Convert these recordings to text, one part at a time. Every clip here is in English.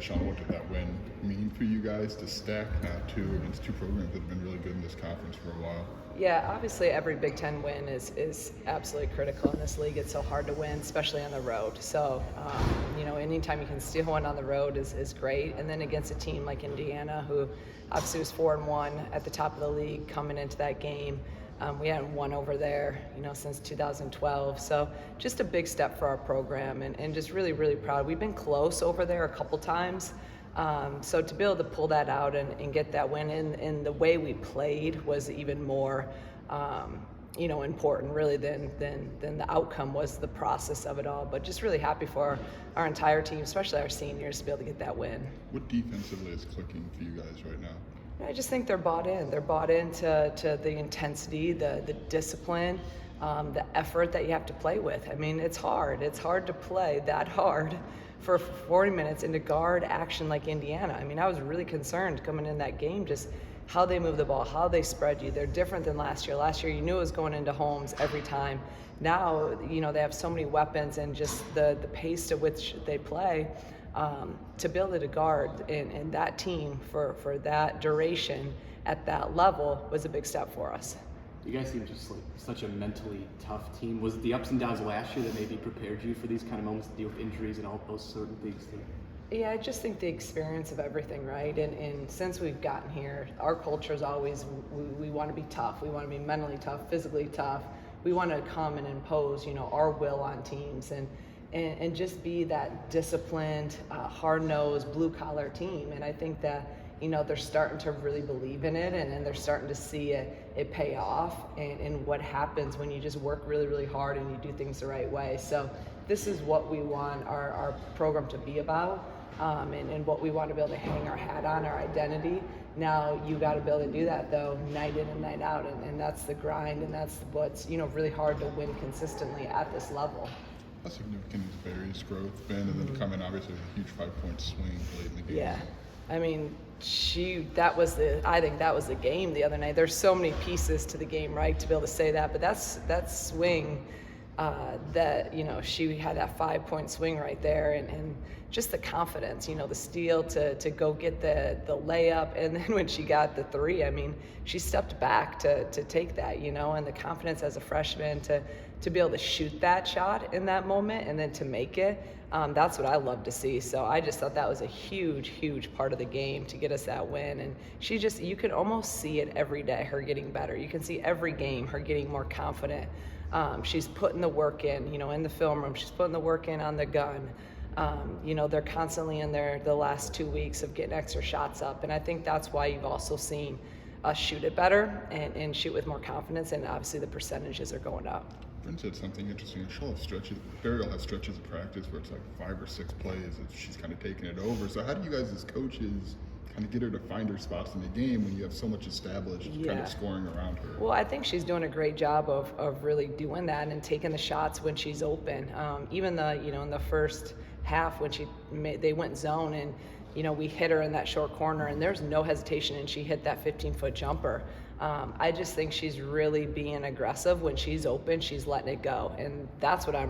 Shauna, what did that win mean for you guys to stack now two against two programs that have been really good in this conference for a while? Yeah, obviously every Big Ten win is absolutely critical in this league. It's so hard to win, especially on the road. So, anytime you can steal one on the road is great. And then against a team like Indiana, who obviously was 4-1 at the top of the league coming into that game. We hadn't won over there, since 2012. So just a big step for our program and just really, really proud. We've been close over there a couple times. So to be able to pull that out and get that win and the way we played was even more, important really than the outcome was the process of it all. But just really happy for our entire team, especially our seniors, to be able to get that win. What defensively is clicking for you guys right now? I just think they're bought in. They're bought into the intensity, the discipline, the effort that you have to play with. I mean, it's hard. It's hard to play that hard for 40 minutes and to guard action like Indiana. I mean, I was really concerned coming in that game, just how they move the ball, how they spread you. They're different than last year. Last year, you knew it was going into Holmes every time. Now, they have so many weapons and just the pace to which they play. To be able to guard in that team for that duration at that level was a big step for us. You guys seem just like such a mentally tough team. Was it the ups and downs last year that maybe prepared you for these kind of moments to deal with injuries and all those certain things? Yeah, I just think the experience of everything, right? And since we've gotten here, our culture is always we want to be tough. We want to be mentally tough, physically tough. We want to come and impose, our will on teams and just be that disciplined, hard-nosed, blue-collar team. And I think that, they're starting to really believe in it and they're starting to see it pay off and what happens when you just work really, really hard and you do things the right way. So this is what we want our program to be about and what we want to be able to hang our hat on, our identity. Now you got to be able to do that though, night in and night out. And that's the grind and that's what's, really hard to win consistently at this level. How significant has Barry's growth been, and then coming obviously with a huge 5-point swing late in the game? Yeah, I mean, I think that was the game the other night. There's so many pieces to the game, right, to be able to say that, but that swing, she had that 5-point swing right there, and just the confidence, the steal to go get the layup, and then when she got the three, I mean, she stepped back to take that, and the confidence as a freshman to be able to shoot that shot in that moment and then to make it, that's what I love to see. So I just thought that was a huge, huge part of the game to get us that win. And you can almost see it every day, her getting better. You can see every game, her getting more confident. She's putting the work in, in the film room. She's putting the work in on the gun. They're constantly in there the last 2 weeks of getting extra shots up. And I think that's why you've also seen us shoot it better and shoot with more confidence. And obviously the percentages are going up. Bryn said something interesting. She'll have stretches. Barry will have stretches of practice where it's like 5 or 6 plays and she's kind of taking it over. So how do you guys as coaches kind of get her to find her spots in the game when you have so much established kind of scoring around her? Well, I think she's doing a great job of really doing that and taking the shots when she's open. Even in the first half when they went zone and we hit her in that short corner and there's no hesitation and she hit that 15-foot jumper. I just think she's really being aggressive. When she's open, she's letting it go. And that's what I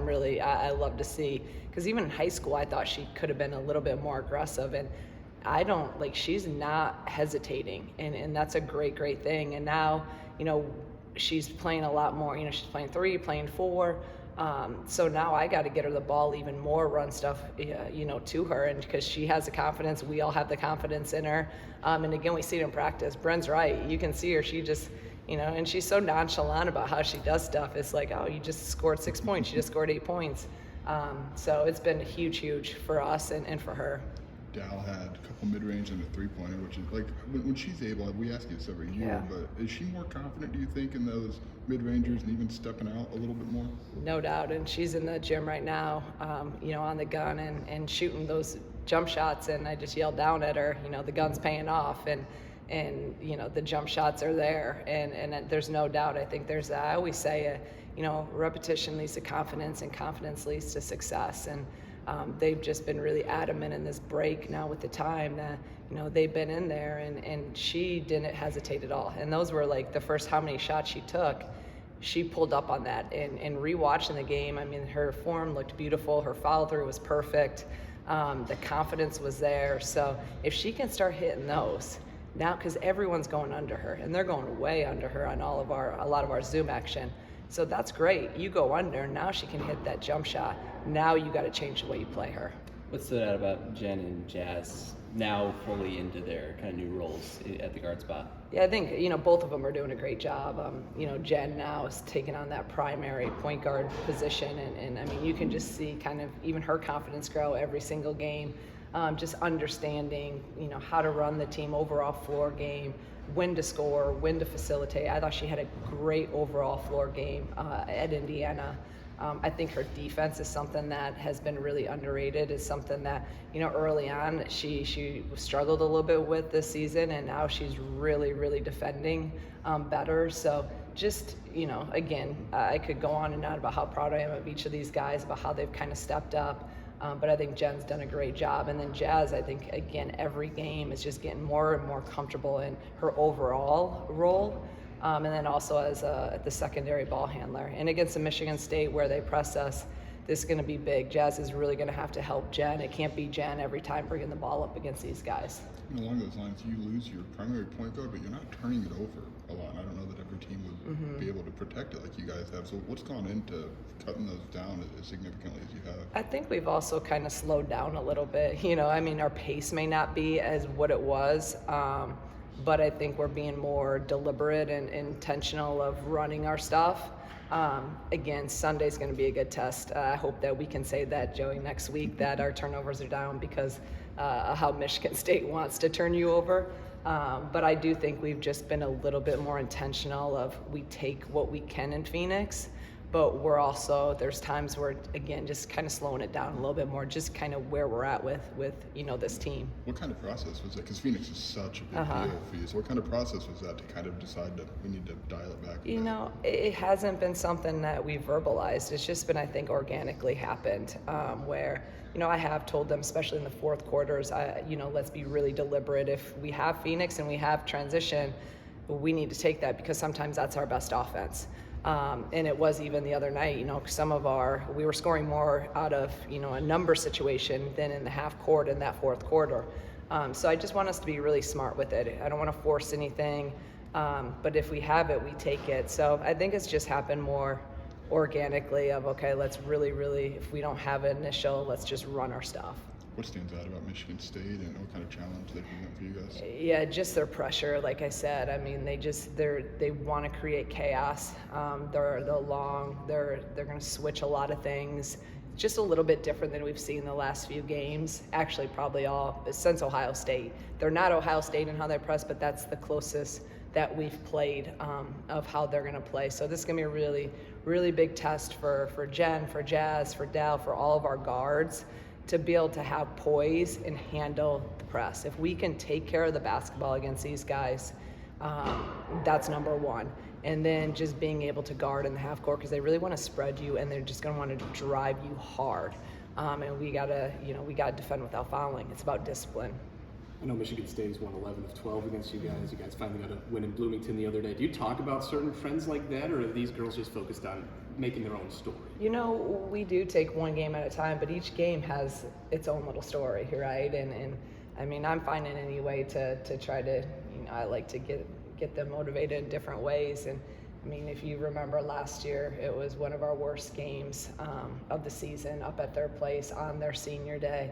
love to see. Because even in high school, I thought she could have been a little bit more aggressive. And she's not hesitating. And that's a great, great thing. And now, she's playing a lot more. She's playing 3, playing 4. So now I got to get her the ball even more, run stuff, to her, and because she has the confidence, we all have the confidence in her. And again, we see it in practice. Bryn's right. You can see her. She just, and she's so nonchalant about how she does stuff. It's like, oh, you just scored 6 points. You just scored 8 points. So it's been huge, huge for us and for her. Dal had a couple mid-range and a 3-pointer, which is like when she's able, we ask you this every year, but is she more confident, do you think, in those mid-rangers and even stepping out a little bit more? No doubt, and she's in the gym right now, on the gun and shooting those jump shots, and I just yelled down at her, the gun's paying off, and the jump shots are there, and there's no doubt. I think I always say, repetition leads to confidence, and confidence leads to success, and they've just been really adamant in this break now with the time that, they've been in there and she didn't hesitate at all. And those were like the first how many shots she took, she pulled up on that. And rewatching the game, I mean, her form looked beautiful. Her follow through was perfect. The confidence was there. So if she can start hitting those now, because everyone's going under her, and they're going way under her on a lot of our Zoom action. So that's great. You go under, now she can hit that jump shot. Now you got to change the way you play her. What stood out about Jen and Jazz now fully into their kind of new roles at the guard spot? Yeah, I think, both of them are doing a great job. Jen now is taking on that primary point guard position, and I mean, you can just see kind of even her confidence grow every single game, just understanding, how to run the team, overall floor game, when to score, when to facilitate. I thought she had a great overall floor game at Indiana. I think her defense is something that has been really underrated. Is something that, early on she struggled a little bit with this season, and now she's really, really defending better. So just, again, I could go on and on about how proud I am of each of these guys, about how they've kind of stepped up. But I think Jen's done a great job. And then Jazz, I think, again, every game is just getting more and more comfortable in her overall role. And then also as the secondary ball handler. And against the Michigan State where they press us, this is going to be big. Jazz is really going to have to help Jen. It can't be Jen every time bringing the ball up against these guys. And along those lines, you lose your primary point guard, but you're not turning it over a lot. And I don't know that every team would be able to protect it like you guys have. So what's gone into cutting those down as significantly as you have? I think we've also kind of slowed down a little bit. Our pace may not be as what it was. But I think we're being more deliberate and intentional of running our stuff. Again, Sunday's going to be a good test. I hope that we can say that, Joey, next week, that our turnovers are down because of how Michigan State wants to turn you over. But I do think we've just been a little bit more intentional of we take what we can in Phoenix, but we're also, there's times where, again, just kind of slowing it down a little bit more, just kind of where we're at with this team. What kind of process was that? Because Phoenix is such a big deal for you. So what kind of process was that to kind of decide that we need to dial it back a bit? It hasn't been something that we've verbalized. It's just been, I think, organically happened where, I have told them, especially in the fourth quarters, let's be really deliberate. If we have Phoenix and we have transition, we need to take that because sometimes that's our best offense. And it was even the other night, we were scoring more out of, a number situation than in the half court in that fourth quarter. So I just want us to be really smart with it. I don't want to force anything, but if we have it, we take it. So I think it's just happened more organically of, okay, let's really, if we don't have an initial, let's just run our stuff. What stands out about Michigan State and what kind of challenge they present for you guys? Yeah, just their pressure. Like I said, I mean, they want to create chaos. They're going to switch a lot of things. Just a little bit different than we've seen the last few games. Actually, probably all since Ohio State. They're not Ohio State in how they press, but that's the closest that we've played of how they're going to play. So this is going to be a really, really big test for Jen, for Jazz, for Dal, for all of our guards, to be able to have poise and handle the press. If we can take care of the basketball against these guys, that's number one. And then just being able to guard in the half court because they really want to spread you and they're just going to want to drive you hard. And we gotta defend without fouling. It's about discipline. I know Michigan State has won 11 of 12 against you guys. You guys finally got a win in Bloomington the other day. Do you talk about certain trends like that, or are these girls just focused on making their own story? We do take one game at a time, but each game has its own little story, right? And I mean, I'm finding any way to try to, I like to get them motivated in different ways. And I mean, if you remember last year, it was one of our worst games of the season up at their place on their senior day.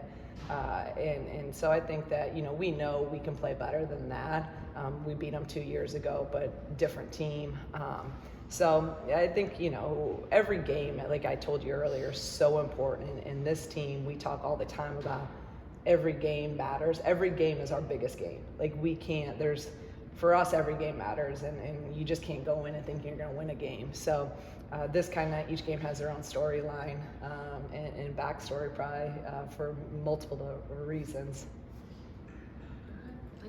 And so I think that, we know we can play better than that. We beat them 2 years ago, but different team. So I think, every game, like I told you earlier, is so important. In this team, we talk all the time about every game matters. Every game is our biggest game. Like for us, every game matters, and you just can't go in and think you're going to win a game. So each game has their own storyline and backstory probably for multiple reasons.